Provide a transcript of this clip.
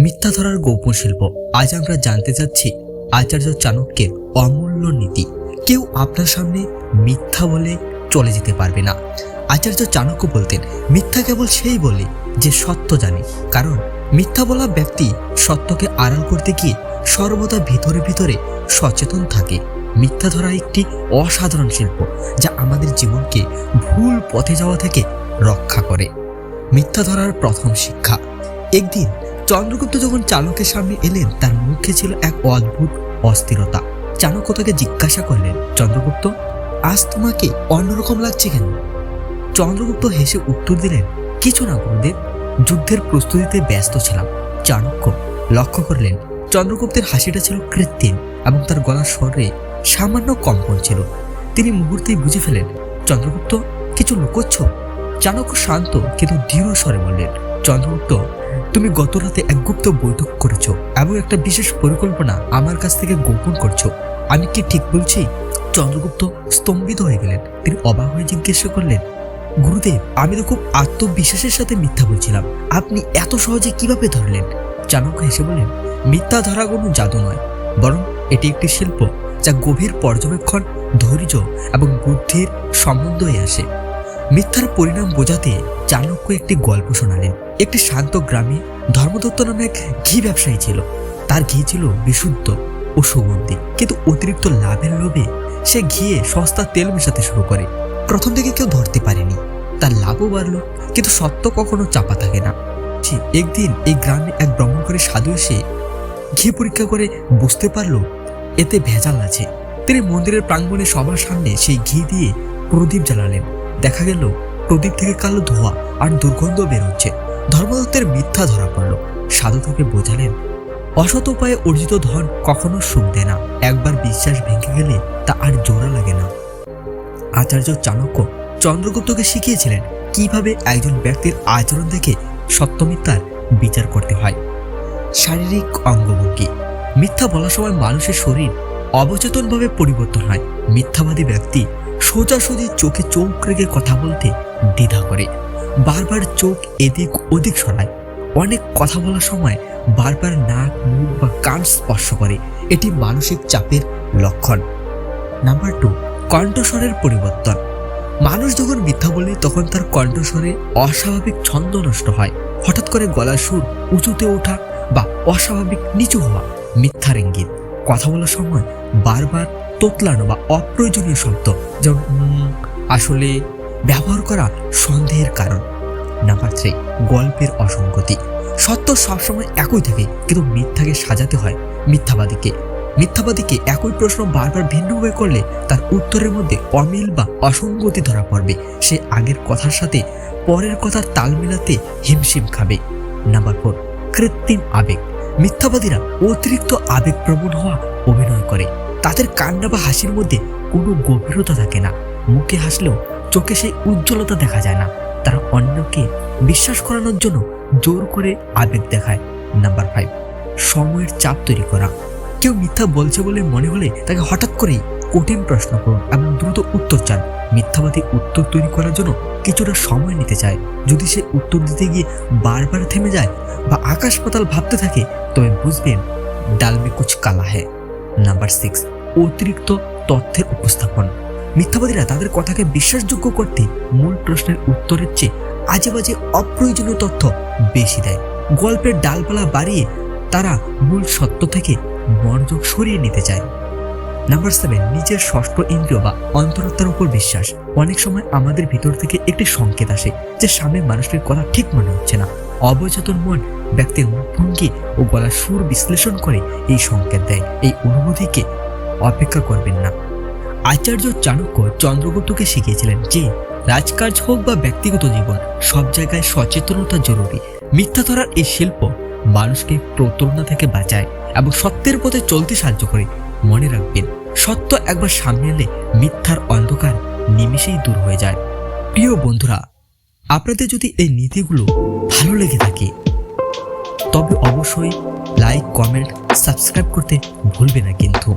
মিথ্যা ধরার গোপন শিল্প। আজ আমরা জানতে যাচ্ছি আচার্য চাণক্যের অমূল্য নীতি। কেউ আপনার সামনে মিথ্যা বলে চলে যেতে পারবে না। আচার্য চাণক্য বলতেন, মিথ্যা কেবল সেই বলে যে সত্য জানে, কারণ মিথ্যা বলা ব্যক্তি সত্যকে আড়াল করতে গিয়ে সর্বদা ভিতরে ভিতরে সচেতন থাকে। মিথ্যা ধরা একটি অসাধারণ শিল্প, যা আমাদের জীবনকে ভুল পথে যাওয়া থেকে রক্ষা করে। মিথ্যা ধরার প্রথম শিক্ষা। একদিন চন্দ্রগুপ্ত যখন চাণক্যের সামনে এলেন, তার মুখে ছিল এক অদ্ভুত অস্থিরতা। চাণক্য তাকে জিজ্ঞাসা করলেন, চন্দ্রগুপ্ত, আজ তোমাকে অন্যরকম লাগছে কেন? চন্দ্রগুপ্ত হেসে উত্তর দিলেন, কিছু না গুরুদেব, যুদ্ধের প্রস্তুতিতে ব্যস্ত ছিলাম। চাণক্য লক্ষ্য করলেন চন্দ্রগুপ্তের হাসিটা ছিল কৃত্রিম এবং তার গলার স্বরে সামান্য কম্পন ছিল। তিনি মুহূর্তেই বুঝে ফেলেন, চন্দ্রগুপ্ত কিছু লুকোচ্ছ। চাণক্য শান্ত কিন্তু দৃঢ় স্বরে বললেন, চন্দ্রগুপ্ত, তুমি গত রাতে এক গুপ্ত বৈঠক করেছো এবং একটা বিশেষ পরিকল্পনা আমার কাছ থেকে গোপন করছো। আমি কি ঠিক বলছি? চন্দ্রগুপ্ত স্তম্ভিত হয়ে গেলেন। তিনি অবাক হয়ে জিজ্ঞাসা করলেন, গুরুদেব, আমি তো খুব আত্মবিশ্বাসের সাথে মিথ্যা বলছিলাম, আপনি এত সহজে কিভাবে ধরলেন? চাণক্য হেসে বলেন, মিথ্যা ধরা কোনো জাদু নয়, বরং এটি একটি শিল্প, যা গভীর পর্যবেক্ষণ, ধৈর্য এবং বুদ্ধির সমন্বয়ে আসে। মিথ্যার পরিণাম বোঝাতে চাণক্য একটি গল্প শোনালেন। একটি শান্ত গ্রামে ধর্মদত্ত নামে এক ঘি ব্যবসায়ী ছিল। তার ঘি ছিল বিশুদ্ধ ও সুগন্ধি, কিন্তু অতিরিক্ত লাভের লোভে সে ঘিয়ে সস্তা তেল মেশাতে শুরু করে। প্রথম দিকে কেউ ধরতে পারেনি, তার লাভও বাড়লো, কিন্তু সত্য কখনো চাপা থাকে না। একদিন এই গ্রামে এক ভ্রমণকারী সাধু এসে ঘি পরীক্ষা করে বুঝতে পারলো এতে ভেজাল আছে। তিনি মন্দিরের প্রাঙ্গণে সবার সামনে সেই ঘি দিয়ে প্রদীপ জ্বালালেন। দেখা গেল প্রদীপ থেকে কালো ধোঁয়া আর দুর্গন্ধ বের হচ্ছে। ধর্মদত্তের মিথ্যা ধরা পড়ল। সাধু তাকে বোঝালেন, অসৎ উপায়ে অর্জিত ধন কখনো সুখ দেয় না, একবার বিশ্বাস ভেঙে গেলে তা আর জোড়া লাগে না। আচার্য চাণক্য চন্দ্রগুপ্তকে শিখিয়েছিলেন কিভাবে একজন ব্যক্তির আচরণ দেখে সত্য মিথ্যার বিচার করতে হয়। শারীরিক অঙ্গভঙ্গি। মিথ্যা বলার সময় মানুষের শরীর অবচেতনভাবে পরিবর্তন হয়। মিথ্যাবাদী ব্যক্তি সোজাসুজি চোখে চোখ রেখে কথা বলতে দ্বিধা করে, বারবার চোখ এদিক ওদিক সরায়। অনেক কথা বলার সময় বারবার নাক, মুখ বা কান স্পর্শ করে। এটি মানসিক চাপের লক্ষণ। নাম্বার 2, কণ্ঠস্বরের পরিবর্তন। মানুষ যখন মিথ্যা বলে তখন তার কণ্ঠস্বরে অস্বাভাবিক ছন্দ নষ্ট হয়। হঠাৎ করে গলার সুর উঁচুতে ওঠা বা অস্বাভাবিক নিচু হওয়া মিথ্যার ইঙ্গিত। কথা বলার সময় বারবার তোতলানো বা অপ্রয়োজনীয় শব্দ যেমন আসলে ব্যবহার করা সন্দেহের কারণ। নাম্বার 3, গল্পের অসঙ্গতি। সত্য সবসময় একই থাকে, কিন্তু মিথ্যাকে সাজাতে হয় মিথ্যাবাদীকে একই প্রশ্ন বারবার ভিন্নভাবে করলে তার উত্তরের মধ্যে অমিল বা অসঙ্গতি ধরা পড়বে। সে আগের কথার সাথে পরের কথার তাল মিলাতে হিমশিম খাবে। নাম্বার 4, কৃত্রিম আবেগ। মিথ্যাবাদীরা অতিরিক্ত আবেগপ্রবণ হওয়া অভিনয় করে। তাদের কান্না বা হাসির মধ্যে কোনো গভীরতা থাকে না। মুখে হাসলেও চোখে সেই উজ্জ্বলতা দেখা যায় না। তারা অন্যকে বিশ্বাস করানোর জন্য জোর করে আবেগ দেখায়। নাম্বার 5, সময়ের চাপ তৈরি করা। কেউ মিথ্যা বলছে বলে মনে হলে তাকে হঠাৎ করেই কঠিন প্রশ্ন করুন এবং দ্রুত উত্তর চান। মিথ্যাবাদী উত্তর তৈরি করার জন্য কিছুটা সময় নিতে চায়। যদি সে উত্তর দিতে গিয়ে বারবার থেমে যায় বা আকাশ পাতাল ভাবতে থাকে, তবে বুঝবেন ডাল মে কুছ কালা হ্যায়। নাম্বার 6, অতিরিক্ত তথ্যের উপস্থাপন। মিথ্যাবাদীরা তাদের কথাকে বিশ্বাসযোগ্য করতে মূল প্রশ্নের উত্তরের চেয়ে আজেবাজে অপ্রয়োজনীয় তথ্য বেশি দেয়। গল্পের ডালপালা বাড়িয়ে তারা মূল সত্য থেকে মনোযোগ সরিয়ে নিতে চায়। নাম্বার 7, নিজের ষষ্ঠ ইন্দ্রিয় বা অন্তরাত্মার উপর বিশ্বাস। অনেক সময় আমাদের ভিতর থেকে একটি সংকেত আসে যে সামনের মানুষটির কথা ঠিক মনে হচ্ছে না। অবচেতন মন ব্যক্তির মুখভঙ্গি ও গলার সুর বিশ্লেষণ করে এই সংকেত দেয়। এই অনুভূতিকে অপেক্ষা করবেন না। আচার্য চাণক্য চন্দ্রগুপ্তকে শিখিয়েছিলেন যে রাজকাজ হোক বা ব্যক্তিগত জীবন, সব জায়গায় সচেতনতা জরুরি। মিথ্যা ধরার এই শিল্প মানুষকে প্রতারণা থেকে বাঁচায় এবং সত্যের পথে চলতে সাহায্য করে। মনে রাখবেন, সত্য একবার সামনে এলে মিথ্যার অন্ধকার নিমেষেই দূর হয়ে যায়। প্রিয় বন্ধুরা, আপনাদের যদি এই নীতিগুলো ভালো লেগে থাকে তবে অবশ্যই লাইক, কমেন্ট, সাবস্ক্রাইব করতে ভুলবেন না কিন্তু।